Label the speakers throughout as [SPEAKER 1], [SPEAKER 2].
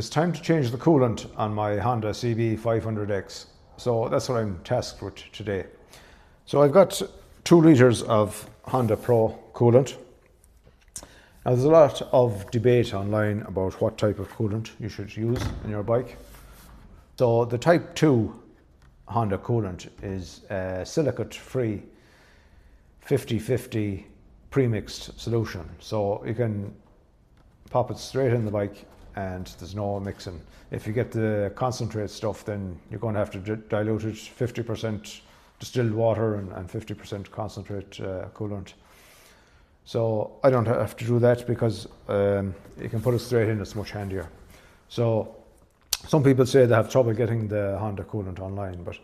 [SPEAKER 1] It's time to change the coolant on my Honda Cb500x. So that's what I'm tasked with today. So I've got 2 litres of Honda Pro coolant. Now there's a lot of debate online about what type of coolant you should use in your bike. So the type 2 Honda coolant is a silicate-free 50-50 premixed solution. So you can pop it straight in the bike and there's no mixing. If you get the concentrate stuff, then you're going to have to dilute it, 50% distilled water and 50% concentrate coolant. So I don't have to do that because you can put it straight in, it's much handier. So some people say they have trouble getting the Honda coolant online, but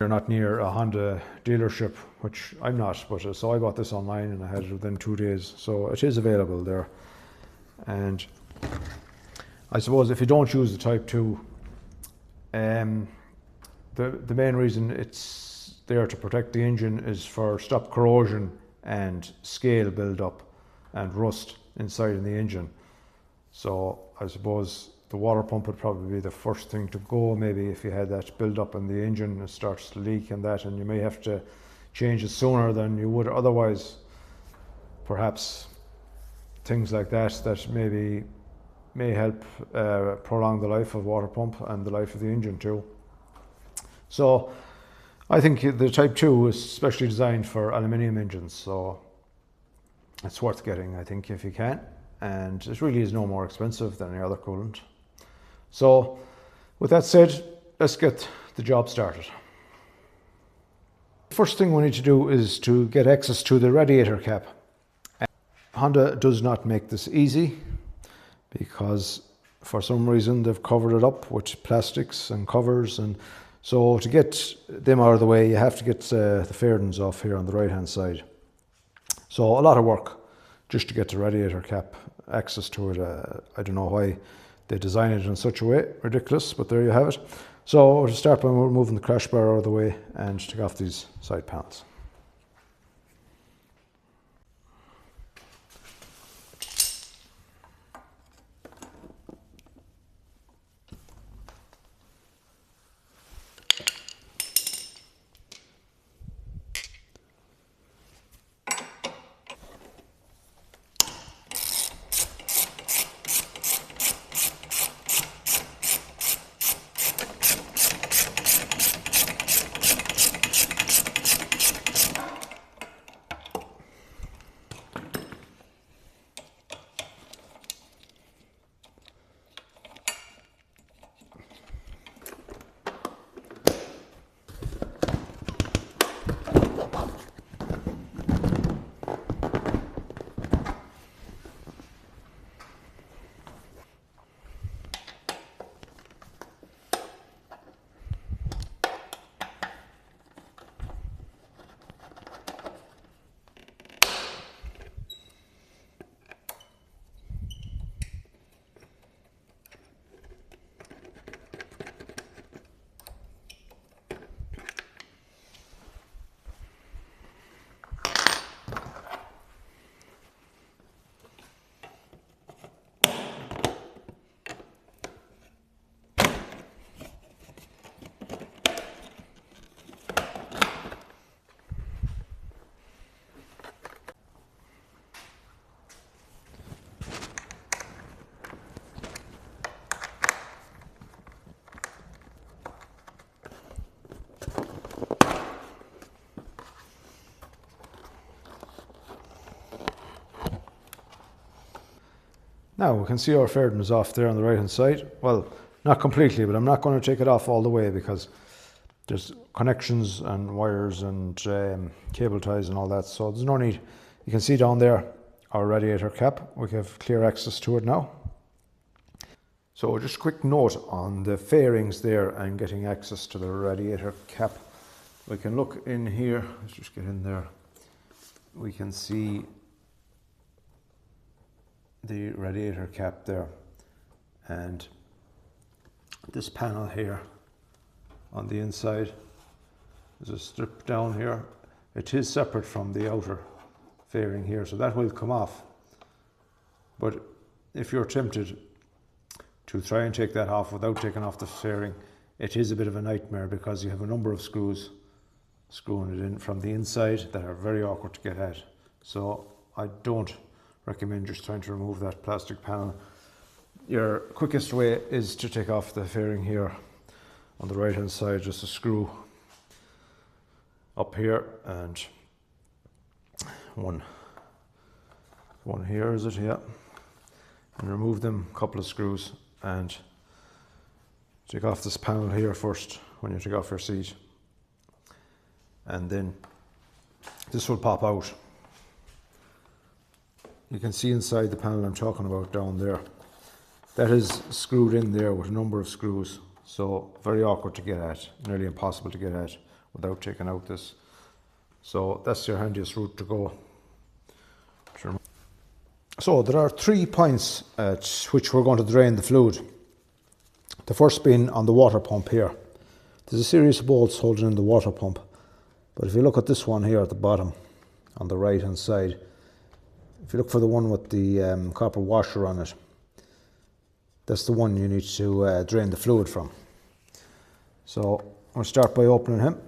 [SPEAKER 1] you're not near a Honda dealership, which I'm not, but so I bought this online and I had it within 2 days. So it is available there. And I suppose if you don't use the type 2, the main reason it's there to protect the engine is for stop corrosion and scale build up and rust inside in the engine. So I suppose the water pump would probably be the first thing to go, maybe if you had that build up in the engine and it starts to leak and that, and you may have to change it sooner than you would otherwise. Perhaps things like that maybe may help prolong the life of water pump and the life of the engine too. So I think the Type 2 is specially designed for aluminium engines, so it's worth getting, I think, if you can. And it really is no more expensive than any other coolant. So with that said, let's get the job started. The first thing we need to do is to get access to the radiator cap. Honda does not make this easy because for some reason they've covered it up with plastics and covers, and so to get them out of the way you have to get the fairings off here on the right hand side. So a lot of work just to get the radiator cap access to it. I don't know why they design it in such a way, ridiculous, but there you have it. So to start by removing the crash bar out of the way and take off these side panels. Now we can see our fairings off there on the right hand side. Well, not completely, but I'm not going to take it off all the way because there's connections and wires and cable ties and all that, so there's no need. You can see down there our radiator cap. We have clear access to it now. So just a quick note on the fairings there and getting access to the radiator cap. We can look in here, let's just get in there. We can see the radiator cap there, and this panel here on the inside, there's a strip down here. It is separate from the outer fairing here, so that will come off. But if you're tempted to try and take that off without taking off the fairing, it is a bit of a nightmare because you have a number of screws screwing it in from the inside that are very awkward to get at. So I don't recommend just trying to remove that plastic panel. Your quickest way is to take off the fairing here on the right hand side, just a screw up here and one here, is it? Yeah. And remove them, a couple of screws, and take off this panel here first when you take off your seat, and then this will pop out. You can see inside the panel I'm talking about down there. That is screwed in there with a number of screws, so very awkward to get at, nearly impossible to get at without taking out this. So that's your handiest route to go. So there are 3 points at which we're going to drain the fluid. The first being on the water pump here. There's a series of bolts holding in the water pump, but if you look at this one here at the bottom on the right hand side, if you look for the one with the copper washer on it, that's the one you need to drain the fluid from. So I'll start by opening him,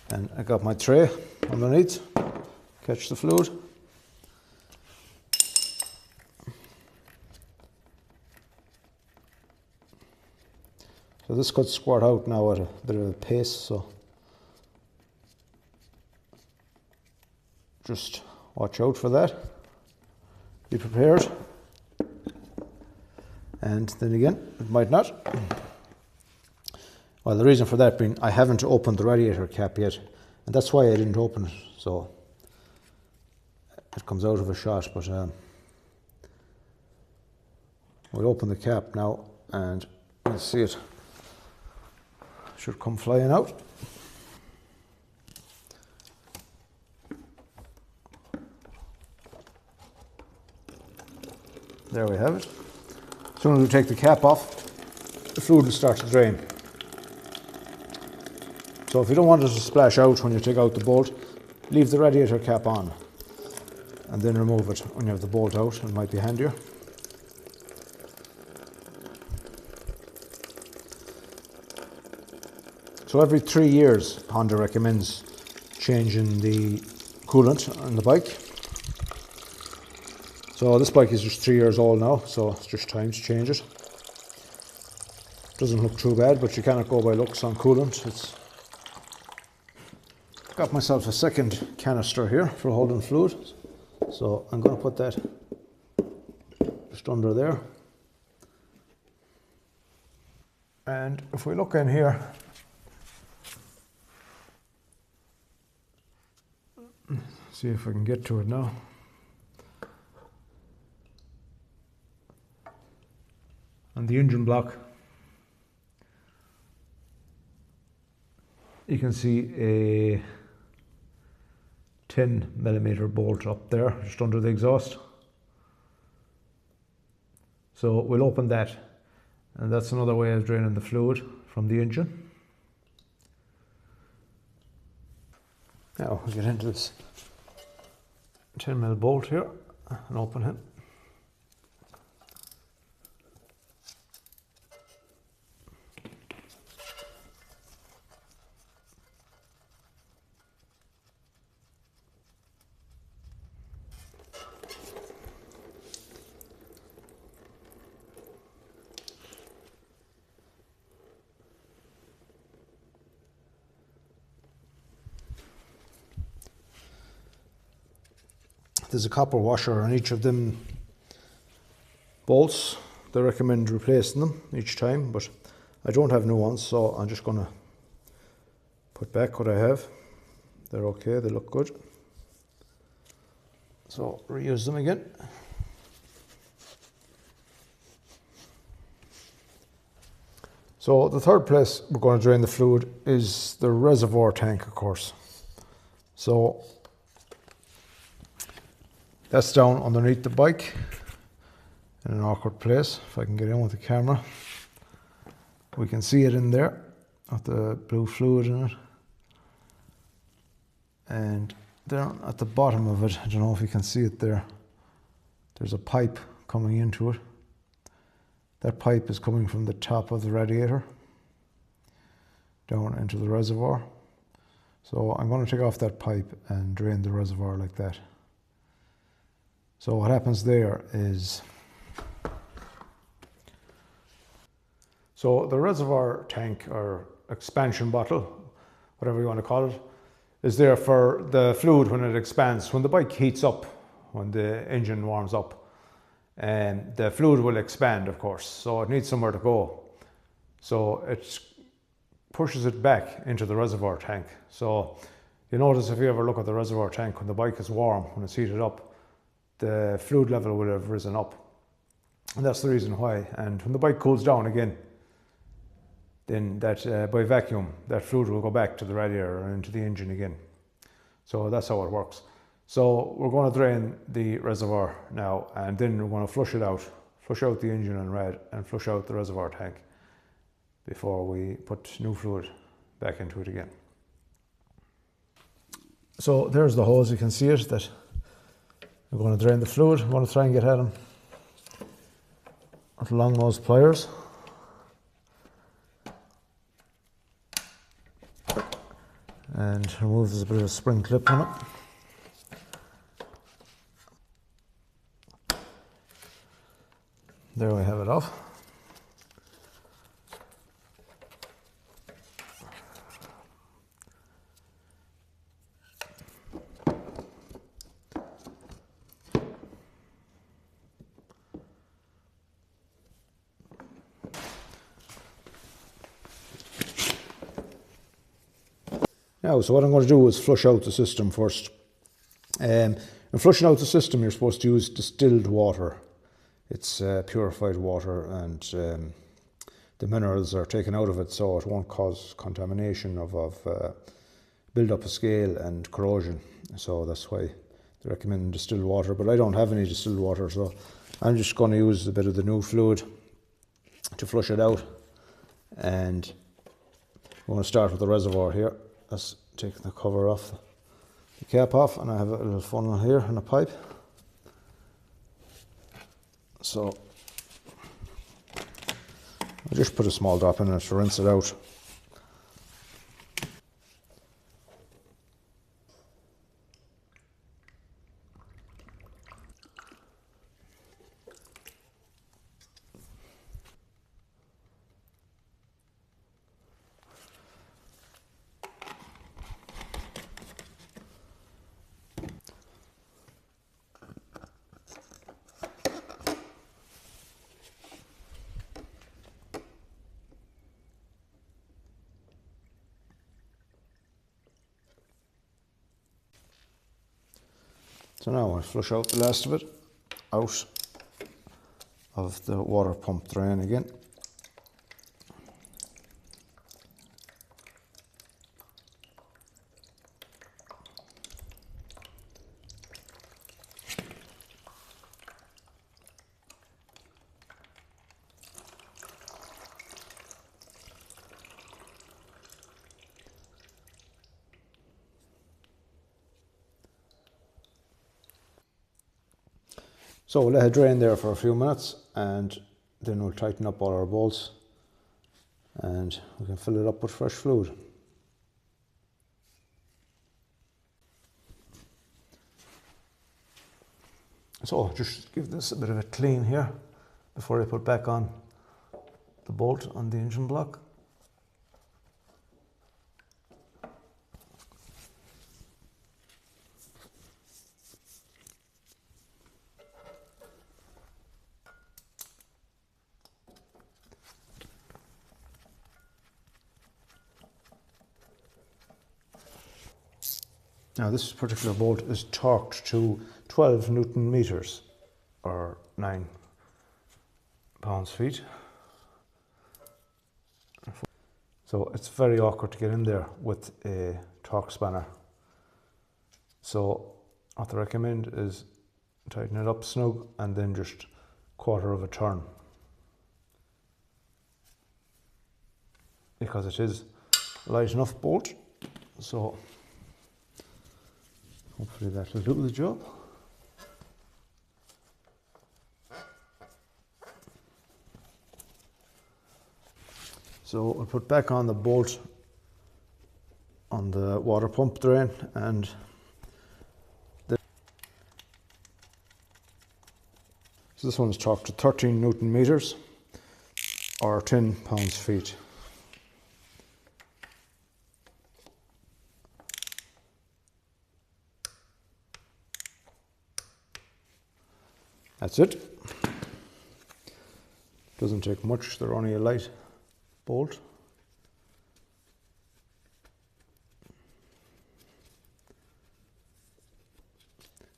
[SPEAKER 1] and I got my tray underneath, catch the fluid. So this could squirt out now at a bit of a pace, so just watch out for that. Be prepared. And then again, it might not. Well, the reason for that being I haven't opened the radiator cap yet, and that's why I didn't open it, so it comes out of a shot. But we'll open the cap now and you'll see it should come flying out. There we have it. As soon as we take the cap off, the fluid will start to drain. So if you don't want it to splash out when you take out the bolt, leave the radiator cap on and then remove it when you have the bolt out. It might be handier. So every 3 years, Honda recommends changing the coolant on the bike. So this bike is just 3 years old now, so it's just time to change it. Doesn't look too bad, but you cannot go by looks on coolant. Got myself a second canister here for holding fluid, so I'm going to put that just under there. And if we look in here, see if I can get to it now. On the engine block, you can see a 10mm bolt up there, just under the exhaust. So we'll open that, and that's another way of draining the fluid from the engine. Now we'll get into this 10mm bolt here and open it. There's a copper washer on each of them bolts. They recommend replacing them each time, but I don't have new ones, so I'm just going to put back what I have. They're okay, they look good. So reuse them again. So the third place we're going to drain the fluid is the reservoir tank, of course. So that's down underneath the bike in an awkward place. If I can get in with the camera, we can see it in there with the blue fluid in it. And there at the bottom of it, I don't know if you can see it there, there's a pipe coming into it. That pipe is coming from the top of the radiator down into the reservoir. So I'm going to take off that pipe and drain the reservoir like that. So what happens there is, so the reservoir tank or expansion bottle, whatever you want to call it, is there for the fluid when it expands. When the bike heats up, when the engine warms up, and the fluid will expand, of course, so it needs somewhere to go. So it pushes it back into the reservoir tank. So you notice if you ever look at the reservoir tank, when the bike is warm, when it's heated up, the fluid level will have risen up. And that's the reason why. And when the bike cools down again, then that by vacuum, that fluid will go back to the radiator and into the engine again. So that's how it works. So we're going to drain the reservoir now, and then we're going to flush it out, flush out the engine and flush out the reservoir tank before we put new fluid back into it again. So there's the hose, you can see it, that we're going to drain the fluid. I'm going to try and get at them with long nose pliers. And remove, there's a bit of a spring clip on it. There we have it off. Now, so what I'm going to do is flush out the system first. In flushing out the system, you're supposed to use distilled water. It's purified water, and the minerals are taken out of it, so it won't cause contamination of build up of scale and corrosion. So that's why they recommend distilled water, but I don't have any distilled water, so I'm just going to use a bit of the new fluid to flush it out. And I'm going to start with the reservoir here. Let's take the cover off, the cap off, and I have a little funnel here and a pipe. So I'll just put a small drop in it to rinse it out. So now I'll flush out the last of it out of the water pump drain again. So we'll let it drain there for a few minutes, and then we'll tighten up all our bolts and we can fill it up with fresh fluid. So just give this a bit of a clean here before I put back on the bolt on the engine block. Now this particular bolt is torqued to 12 Newton meters, or 9 pounds-feet. So it's very awkward to get in there with a torque spanner. So what I recommend is tighten it up snug and then just quarter of a turn, because it is a light enough bolt. So hopefully that will do the job. So I'll put back on the bolt on the water pump drain, and so this one's torqued to 13 Newton meters or 10 pounds-feet. That's it. Doesn't take much, they're only a light bolt.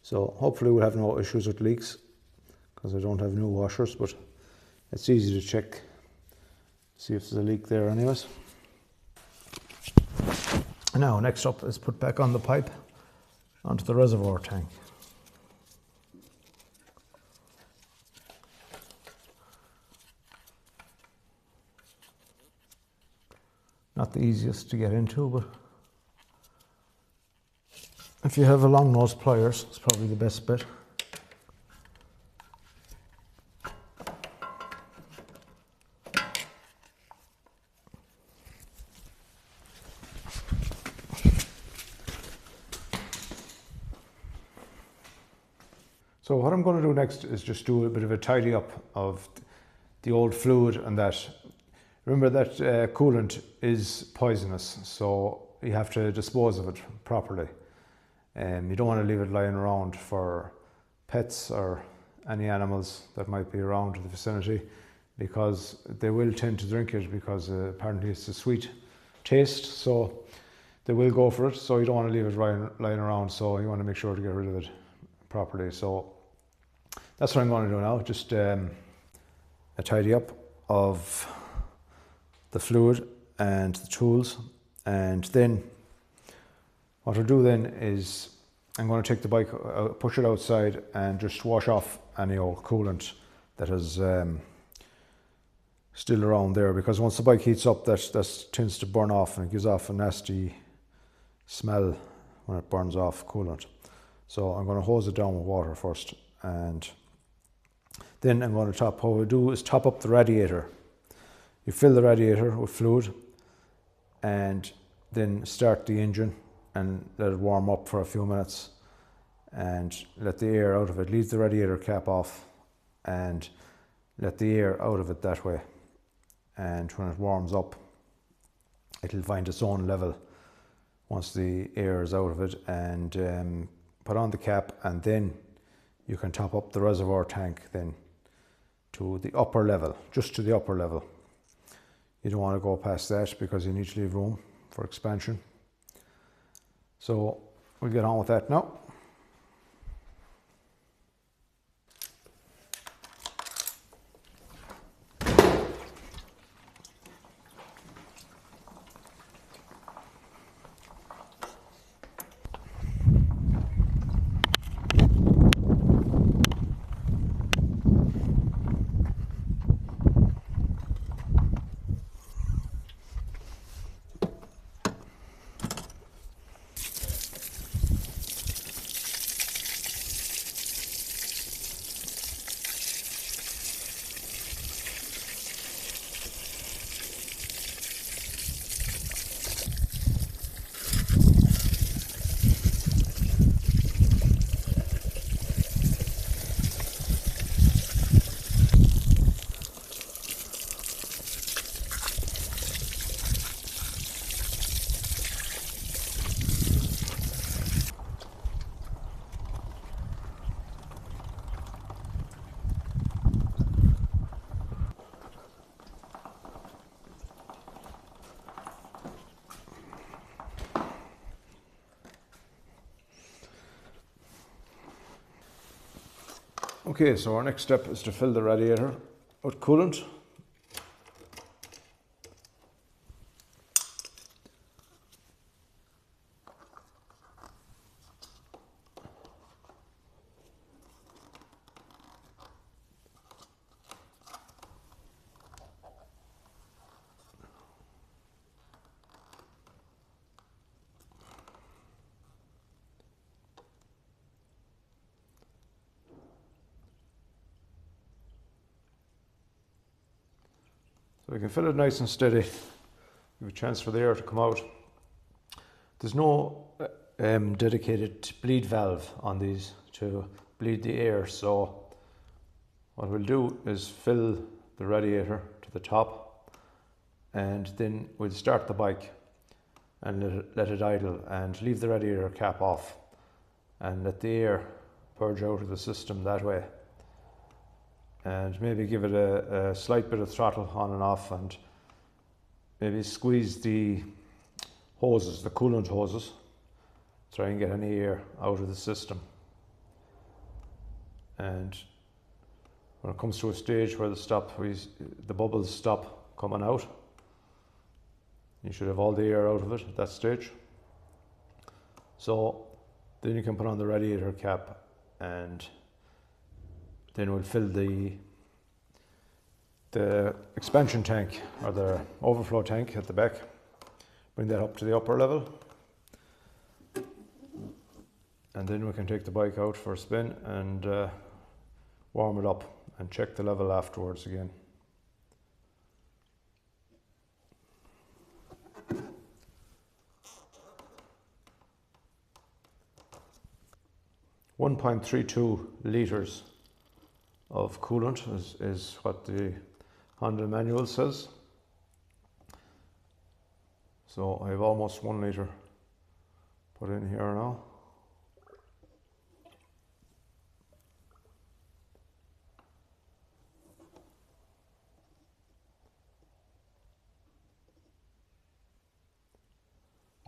[SPEAKER 1] So hopefully we'll have no issues with leaks, because I don't have new washers, but it's easy to check, see if there's a leak there anyways. Now next up is put back on the pipe onto the reservoir tank. Not the easiest to get into, but if you have a long nose pliers, it's probably the best bet. So what I'm going to do next is just do a bit of a tidy up of the old fluid and that. Remember that coolant is poisonous, so you have to dispose of it properly. You don't want to leave it lying around for pets or any animals that might be around the vicinity, because they will tend to drink it, because apparently it's a sweet taste, so they will go for it. So you don't want to leave it lying around, so you want to make sure to get rid of it properly. So that's what I'm going to do now, just a tidy up of the fluid and the tools. And then what I'll do then is I'm going to take the bike, push it outside and just wash off any old coolant that is still around there, because once the bike heats up, that tends to burn off and it gives off a nasty smell when it burns off coolant. So I'm going to hose it down with water first, and then I'm going to what we do is top up the radiator. You fill the radiator with fluid and then start the engine and let it warm up for a few minutes and let the air out of it. Leave the radiator cap off and let the air out of it that way. And when it warms up, it'll find its own level once the air is out of it, and put on the cap, and then you can top up the reservoir tank then to the upper level, just to the upper level. You don't want to go past that because you need to leave room for expansion. So we'll get on with that now. Okay, so our next step is to fill the radiator with coolant. we can fill it nice and steady, give a chance for the air to come out. There's no dedicated bleed valve on these to bleed the air, so what we'll do is fill the radiator to the top, and then we'll start the bike and let it idle and leave the radiator cap off and let the air purge out of the system that way, and maybe give it a slight bit of throttle on and off, and maybe squeeze the hoses, the coolant hoses, try and get any air out of the system. And when it comes to a stage where the bubbles stop coming out, you should have all the air out of it at that stage. So then you can put on the radiator cap, and then we'll fill the expansion tank or the overflow tank at the back, bring that up to the upper level, and then we can take the bike out for a spin and warm it up and check the level afterwards again. .32 litres of coolant is what the Honda manual says. So I have almost 1 litre put in here now.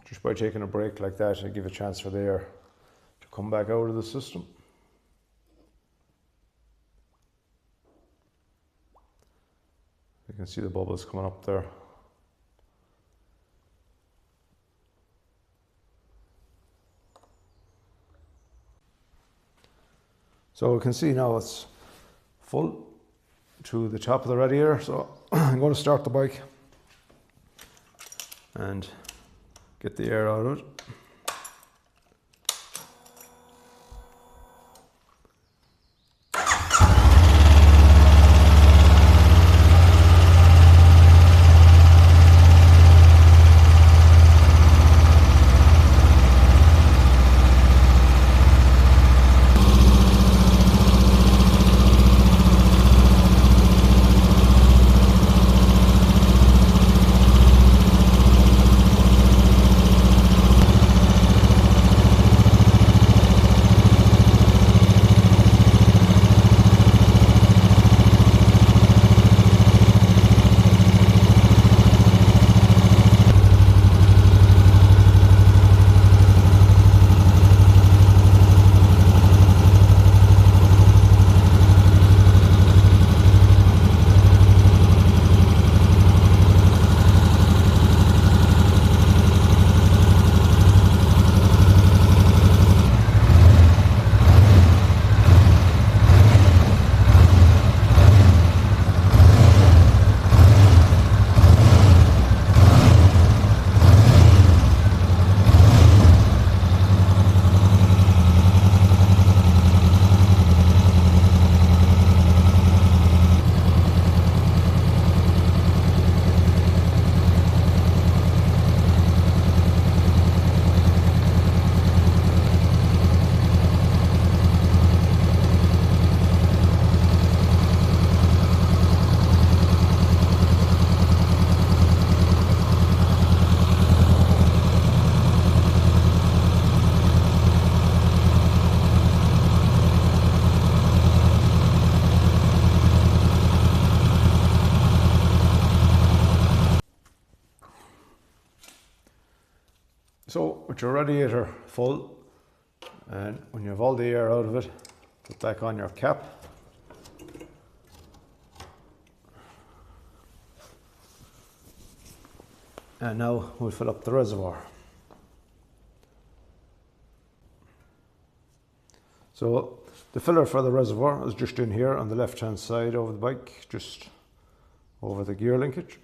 [SPEAKER 1] Just by taking a break like that, I give a chance for the air to come back out of the system. You can see the bubbles coming up there. So we can see now it's full to the top of the radiator. So I'm going to start the bike and get the air out of it. So with your radiator full, and when you have all the air out of it, put back on your cap. And now we'll fill up the reservoir. So the filler for the reservoir is just in here on the left hand side of the bike, just over the gear linkage.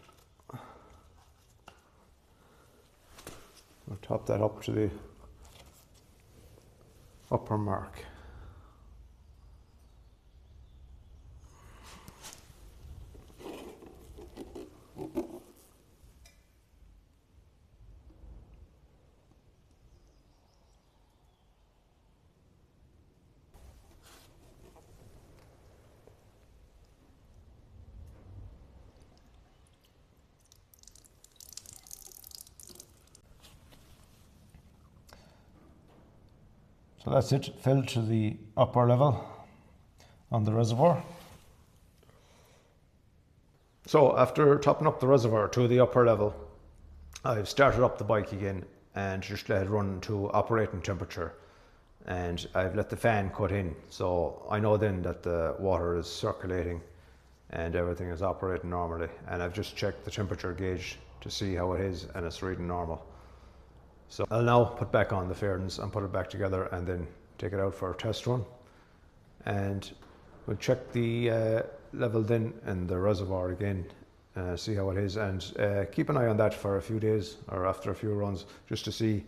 [SPEAKER 1] We'll top that up to the upper mark. So that's it, filled to the upper level on the reservoir. So after topping up the reservoir to the upper level, I've started up the bike again and just let it run to operating temperature, and I've let the fan cut in, so I know then that the water is circulating and everything is operating normally. And I've just checked the temperature gauge to see how it is, and it's reading normal. So I'll now put back on the fairings and put it back together and then take it out for a test run. And we'll check the level then in the reservoir again, see how it is, and keep an eye on that for a few days or after a few runs, just to see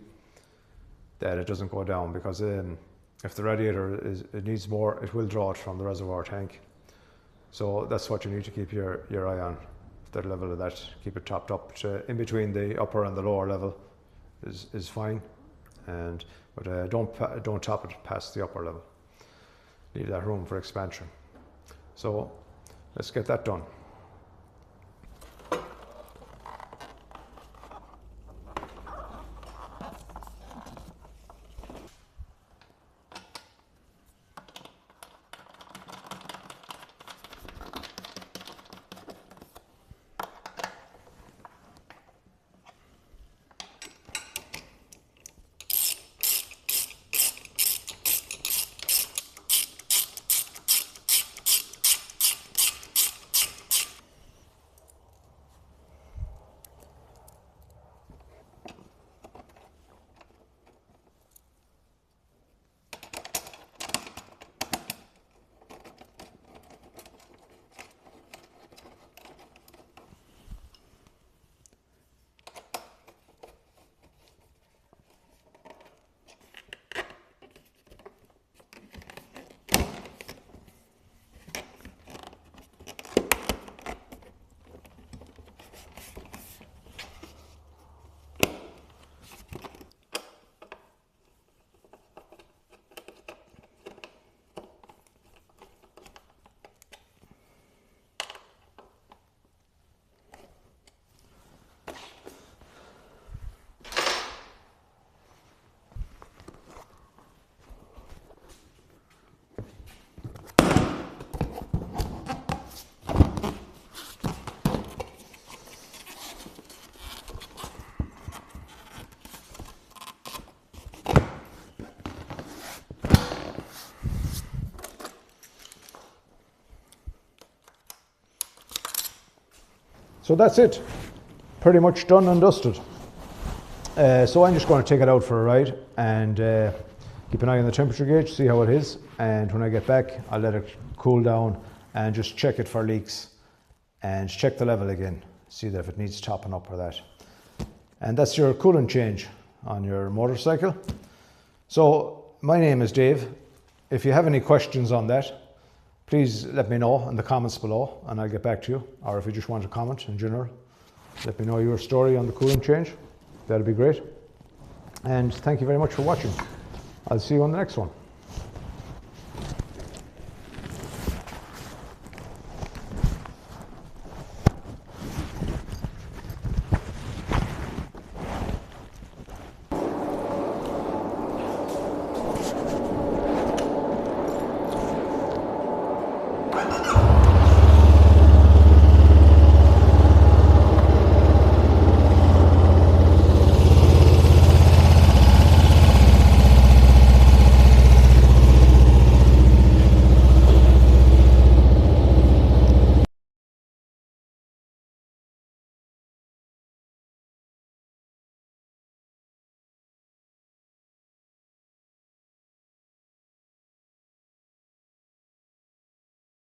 [SPEAKER 1] that it doesn't go down, because if the radiator it needs more, it will draw it from the reservoir tank. So that's what you need to keep your eye on, the level of that. Keep it topped up to in between the upper and the lower level is fine, but don't top it past the upper level. Leave that room for expansion. So let's get that done. So that's it, pretty much done and dusted. So I'm just going to take it out for a ride and keep an eye on the temperature gauge, see how it is, and when I get back I'll let it cool down and just check it for leaks and check the level again, see that if it needs topping up or that. And that's your coolant change on your motorcycle. So my name is Dave. If you have any questions on that, please let me know in the comments below and I'll get back to you. Or if you just want to comment in general, let me know your story on the coolant change. That'd be great. And thank you very much for watching. I'll see you on the next one.